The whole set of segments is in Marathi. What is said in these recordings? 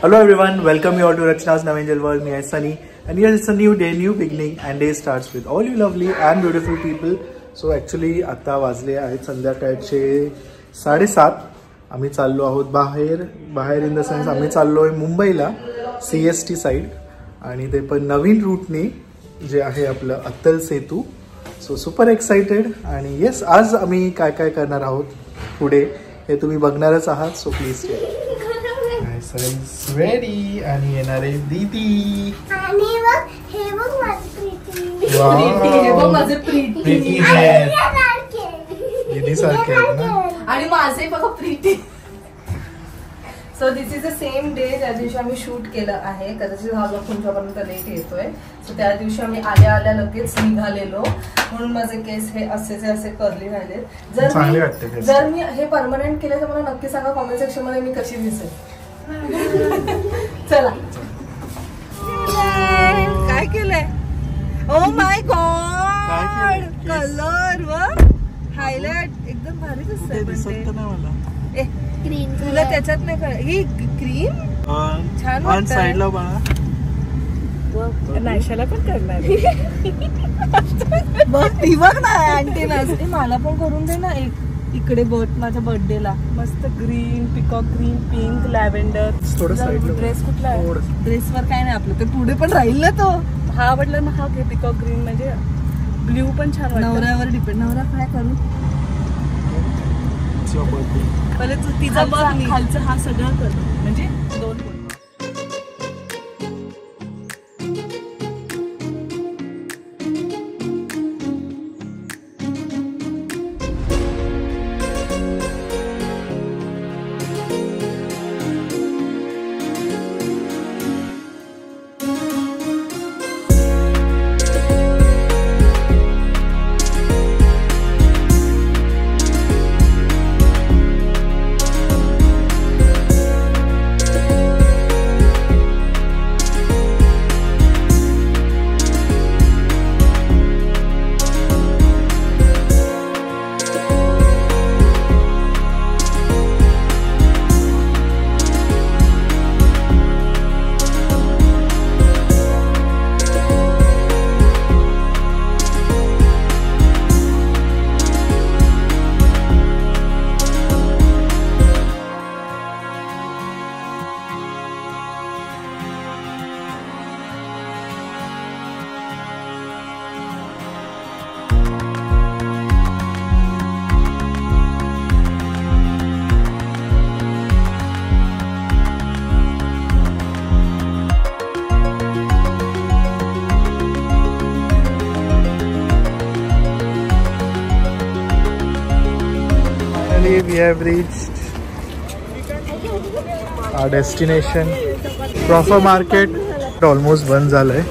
Hello everyone, welcome you all to Rachna's Navangel World. Me is Sunny and yes, it's a new day, new beginning and day starts with all you lovely and beautiful people. So actually आता वाजले आहेत संध्याकाळचे 7:30. आम्ही चाललो आहोत बाहेर इन द सेन्स आम्ही चाललोय मुंबईला CST साइड आणि ते पण नवीन रूटने जे आहे आपलं अत्तल सेतू. सो सुपर एक्साइटेड आणि येस आज आम्ही काय काय करणार आहोत पुढे हे तुम्ही बघणारच आहात. सो प्लीज रेडी आणि येणारे दीदी आणि हे बघ माझी प्रीती दीदी सारखे आहेत ना आणि माझे बघा Preeti. So this is the same day ज्या दिवशी आम्ही शूट केलं आहे. कदाचित हा ब्लॉग तुमच्यापर्यंत लेट येतोय. सो त्या दिवशी आम्ही आल्या लगेच निघालेलो म्हणून माझे केस हे असे कर्ली राहिलेत. जर मी हे परमनंट केले तर मला नक्की सांगा कॉमेंट सेक्शन मध्ये मी कशी दिसेल. चला काय केलंय. ओ माय गॉड कलर व हायलाइट एकदम भारी दिसतंय. दिसत नाही मला क्रीम तुला त्याच्यात नाही कळ ही क्रीम छान वाटतं. साइडला बाळा नायशाला पण करणार बघ ती बघ ना आंटी नसते मला पण करून दे ना एक इकडे माझ्या बर्थडेला मस्त green peacock green pink lavender. Dress कुठला आहे. ड्रेसवर काय नाही आपलं ते पुढे पण राहील ना तो. हा आवडला ना हा पिकॉक ग्रीन म्हणजे ब्ल्यू पण छान वाटतं. नवऱ्यावर डिपेंड. नवरा काय करू पहिले तू तिचा बघ खालचं हा सगळं कर म्हणजे 2 we have reached our destination. Proper market almost बंद झालंय.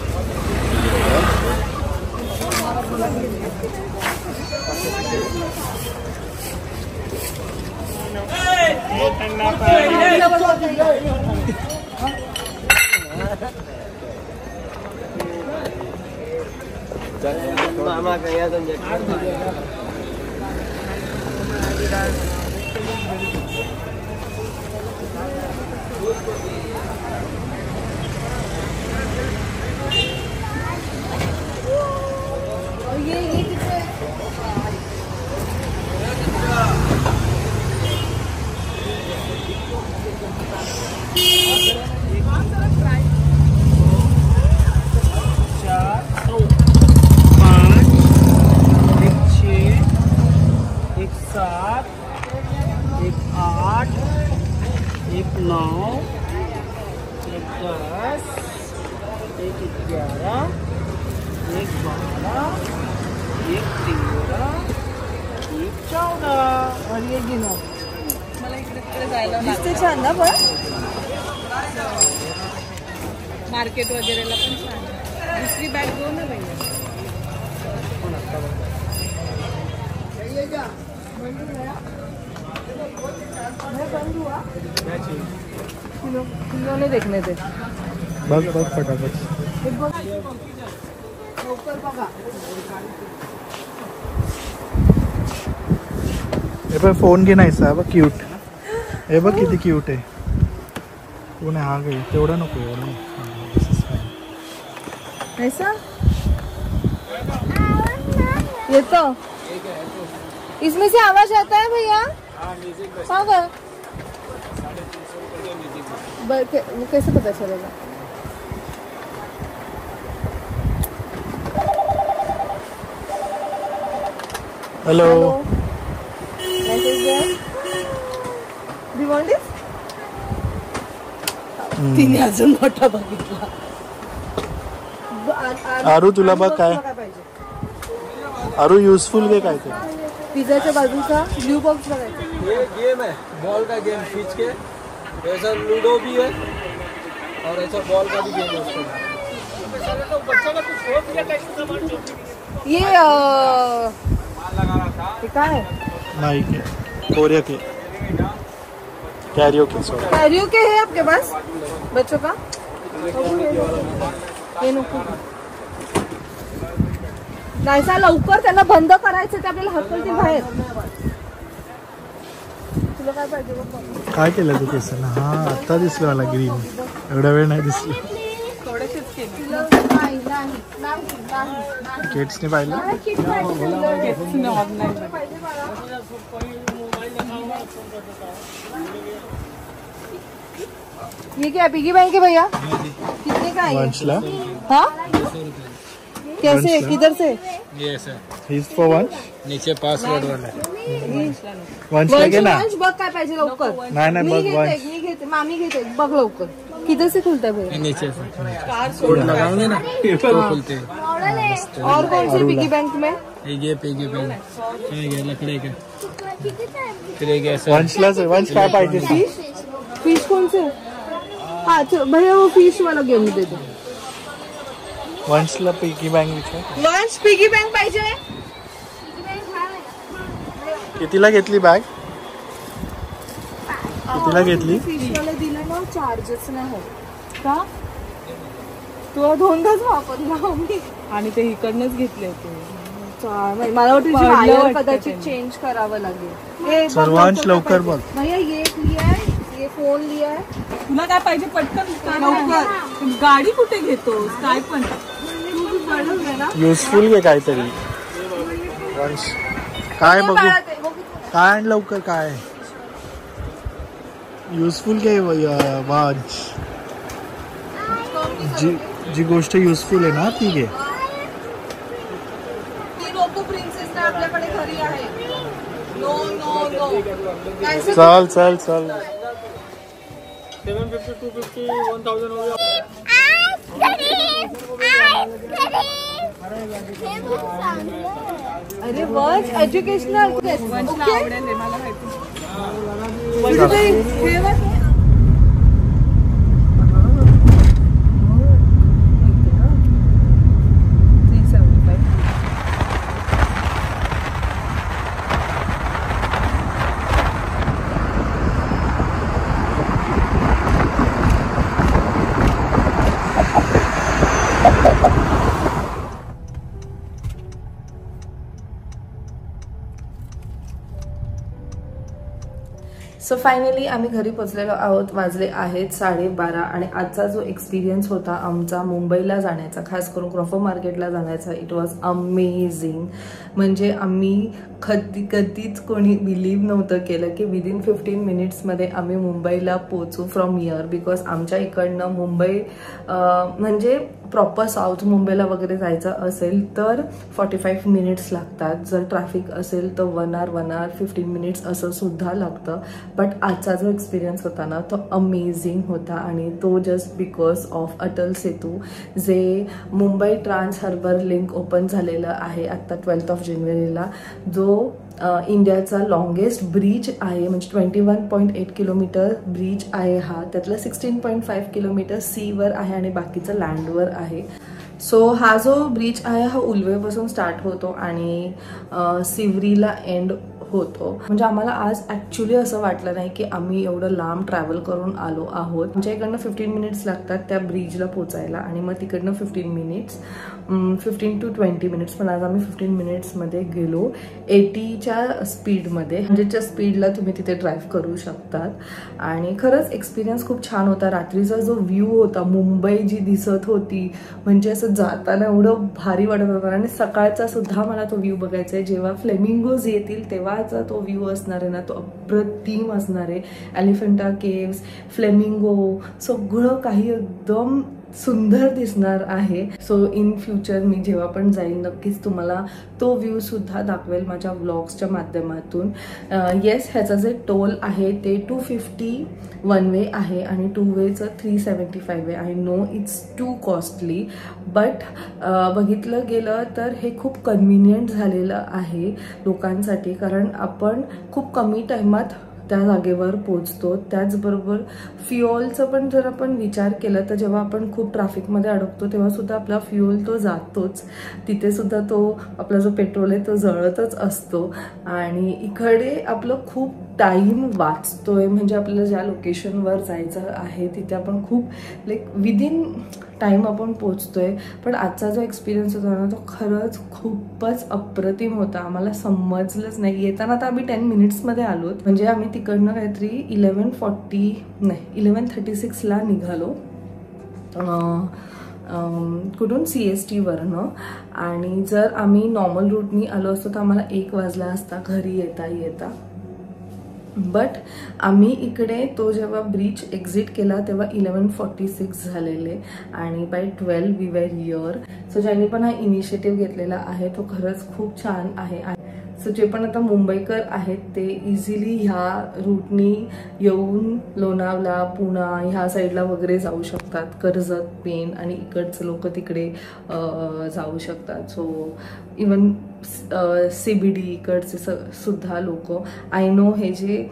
मामा कया तो छान ना पण मार्केट वगैरेला पण छान. दुसरी बॅग घेऊन ना किलो देखने थे. बघ फटाफट हे बघ फोन घे नाहीसा बघ क्यूट. हे बघ किती क्यूट आहे. तू नाही हा घे तेवढा नको एवढं ऐसा ये तो इसमें से आवाज आता है भैया हाँ कैसे पता चलेगा हेलो तिने अजून मोठा बघितला आरू तुला बघ काय आरू युजफुल घे काय ते पिझ्झाच्या बाजूचा ब्लू बॉक्स बघायचा ये गेम है बॉल का गेम खींच के ऐसा लूडो भी है और ऐसा बॉल का भी गेम है उसमें ये काय है माइक है कोरिया के कैरियो के सॉरी कैरियो के है आपके पास बच्चों का हे नको नाहीसा लवकर त्यांना बंद करायचं ते आपल्याला हकलतील बाहेर तुला काय पाहिजे बघ काय केलं तू केस ना हा आता दिसलं मला ग्रीन एवढा वेळ नाही दिसलं किड्सने पाहिलं ये क्या पिगी बैंक है भैया कितने का है वंशला हाँ कैसे किधर से ये सर हीज फॉर वंश नीचे पासवर्ड वाला वंश लगे ना वंश बघ काय पाहिजे लवकर नाही नाही बघ वंश मी घेते मामी घेते बघ लवकर किधर से खुलता है भैया नीचे से कोड लगाओगे ना तो खुलते हैं और कौन से पिगी बैंक में ये पिगी बैंक ये लकड़ी के फिर एक ऐसा वंशला वंश काय पाहिजे फिश कौन से हाँ भैया वो फिश वाला गेम दे दो वंशला पिगी बँक विचार वंश पिगी बँक पाहिजे कितीला घेतली बॅग कितीला घेतली फिश वाला दिला ना चार्जेस नाही होत का तुला दोनदाच वापरला मी आणि ते इकडनंच घेतले होते मला वाटतं कदाचित चेंज करावं लागेल सर्वांश लवकर बघ भैया ये लिया है ये फोन लिया है तुला काय पाहिजे पटकन लवकर गाडी कुठे घेतोस काय पण युजफुल घे काहीतरी वंश काय बघू काय आण लवकर काय युजफुल घे वंश जी गोष्ट युजफुल आहे ना ती घे आपल्याकडे घरी आहे नो नो नो चल चल चल 750 250 1000 हो गया अरे वंश एज्युकेशनल सो फायनली आम्ही घरी पोचलेलो आहोत वाजले आहेत 12:30 आणि आजचा जो एक्सपिरियन्स होता आमचा मुंबईला जाण्याचा खास करून क्रॉफर्ड मार्केटला जाण्याचा इट वॉज अमेझिंग म्हणजे आम्ही कधीच कोणी बिलीव्ह नव्हतं केलं की विदिन 15 मिनिट्समध्ये आम्ही मुंबईला पोचू फ्रॉम हिअर बिकॉज आमच्या इकडनं मुंबई म्हणजे प्रॉपर साऊथ मुंबईला वगैरे जायचं असेल तर 45 मिनिट्स लागतात जर ट्रॅफिक असेल तर 1 hour 15 मिनिट्स असं सुद्धा लागतं बट आजचा जो एक्सपिरियन्स होता ना तो अमेझिंग होता आणि तो just because of Atal Setu जे Mumbai trans harbour link open झालेलं आहे आत्ता 12 जानेवारीला जो इंडियाचा लॉंगेस्ट ब्रिज आहे म्हणजे 21.8 किलोमीटर ब्रिज आहे हा त्यातला 16.5 किलोमीटर सीवर आहे आणि बाकीचं लँडवर आहे सो हा जो ब्रिज आहे हा उल्वेपासून स्टार्ट होतो आणि सिवरीला एंड होतो. म्हणजे आम्हाला आज ॲक्च्युली असं वाटलं नाही की आम्ही एवढं लांब ट्रॅव्हल करून आलो आहोत. आमच्या इकडनं 15 मिनिट्स लागतात त्या ब्रिजला पोचायला आणि मग तिकडनं 15 to 20 मिनिट्स. पण आज आम्ही 15 मिनिट्समध्ये गेलो 80च्या स्पीडमध्ये. 100च्या स्पीडला तुम्ही तिथे ड्राईव्ह करू शकतात आणि खरंच एक्सपिरियन्स खूप छान होता. रात्रीचा जो व्ह्यू होता, मुंबई जी दिसत होती, म्हणजे असं जाताना एवढं भारी वाटत होतं. आणि सकाळचा सुद्धा मला तो व्ह्यू बघायचा आहे. जेव्हा फ्लेमिंगोज येतील तेव्हाचा तो व्ह्यू असणार आहे ना, तो अप्रतिम असणार आहे. एलिफंटा केव्स, फ्लेमिंगो, सगळं काही एकदम सुंदर दिसणार आहे. सो इन फ्युचर मी जेव्हा पण जाईन नक्कीच तुम्हाला तो व्ह्यू सुद्धा दाखवेल माझ्या व्लॉग्सच्या माध्यमातून. येस, ह्याचा जे टोल आहे ते 250 वन वे आहे आणि 2 वेचं 375 आहे. I know it's to costly, but बघितलं गेलं तर हे खूप कन्व्हिनियंट झालेलं आहे लोकांसाठी, कारण आपण खूप कमी टायमात त्या जागेवर पोचतो. त्याचबरोबर फ्युअलचं पण जर आपण विचार केला तर जेव्हा आपण खूप ट्रॅफिकमध्ये अडकतो तेव्हा सुद्धा आपला फ्युअल तो जातोच. तिथे सुद्धा तो आपला जो पेट्रोल आहे तो जळतच असतो आणि इकडे आपलं खूप टाईम वाचतोय. म्हणजे आपल्याला ज्या लोकेशनवर जायचं आहे तिथे आपण खूप विदिन टाईम आपण पोचतोय. पण आजचा जो एक्सपिरियन्स होता ना तो खरंच खूपच अप्रतिम होता. आम्हाला समजलंच नाही. येताना तर आम्ही 10 मिनिट्समध्ये आलोत. म्हणजे आम्ही तिकडनं काहीतरी 11:36ला निघालो कुठून CST वरनं. आणि जर आम्ही नॉर्मल रूटनी आलो असतो तर आम्हाला 1 वाजला असता घरी येता येता. बट आम्ही इकडे तो जेव्हा ब्रिज एक्झिट केला तेव्हा 11:46 झालेले आणि by 12 we were here. So ज्यांनी पण हा इनिशिएटिव्ह घेतलेला आहे तो खरंच खूप छान आहे. सो जे पण आता मुंबईकर आहेत ते इझिली ह्या रूटनी येऊन लोणावळा, पुणा ह्या साईडला वगैरे जाऊ शकतात. कर्जत, पेण आणि इकडचे लोक तिकडे जाऊ शकतात. सो इवन CBD इकडचे सुद्धा लोक. आय नो हे जे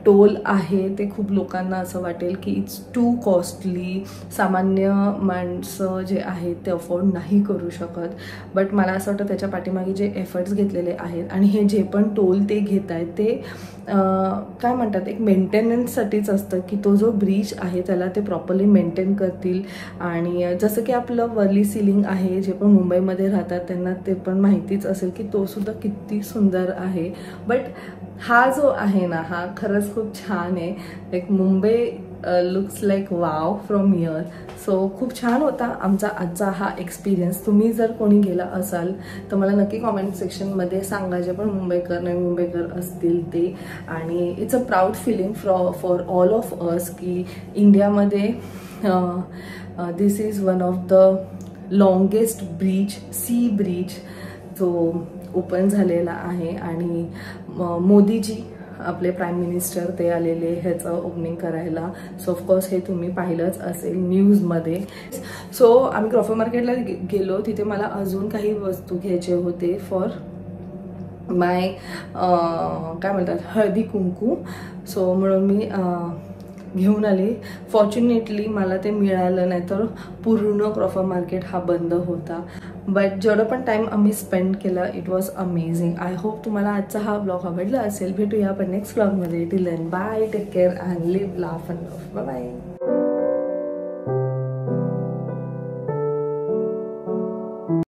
टोल आहे ते खूप लोकांना असं वाटेल की इट्स टू कॉस्टली, सामान्य माणसं जे आहेत ते अफोर्ड नाही करू शकत. बट मला असं वाटतं त्याच्या पाठीमागे जे एफर्ट्स घेतलेले आहेत आणि हे जे पण टोल ते घेत आहेत ते काय म्हणतात एक मेंटेनन्ससाठीच असतं की तो जो ब्रिज आहे त्याला ते प्रॉपरली मेंटेन करतील. आणि जसं की आपलं वर्ली सीलिंग आहे, जे पण मुंबईमध्ये राहतात त्यांना ते पण माहितीच असेल की तो सुद्धा किती सुंदर आहे. बट हा जो आहे ना हा खरंच खूप छान आहे. Like Mumbai looks like wow from here. So खूप छान होता आमचा आजचा हा एक्सपिरियन्स. तुम्ही जर कोणी गेला असाल तर मला नक्की कॉमेंट सेक्शनमध्ये सांगा, जे पण मुंबईकर नवीन मुंबईकर असतील ते. आणि it's a proud feeling for all of us की इंडियामध्ये this is one of the longest bridge, sea bridge जो ओपन झालेला आहे. आणि मोदीजी आपले प्राईम मिनिस्टर ते आलेले ह्याचं ओपनिंग करायला. सो ऑफकोर्स हे तुम्ही पाहिलंच असेल न्यूजमध्ये. सो आम्ही क्रॉफर मार्केटला गेलो. तिथे मला अजून काही वस्तू घ्यायचे होते फॉर माय काय म्हणतात हळदी कुंकू. सो म्हणून मी घेऊन आली. फॉर्च्युनेटली मला ते मिळालं, नाही तर पूर्ण क्रॉफर मार्केट हा बंद होता. बट जेवढं पण टाइम आम्ही स्पेंड केला it was amazing. I hope तुम्हाला आजचा हा ब्लॉग आवडला असेल. भेटूया आपण नेक्स्ट ब्लॉगमध्ये. Till then bye, take care and live, laugh and love. Bye bye.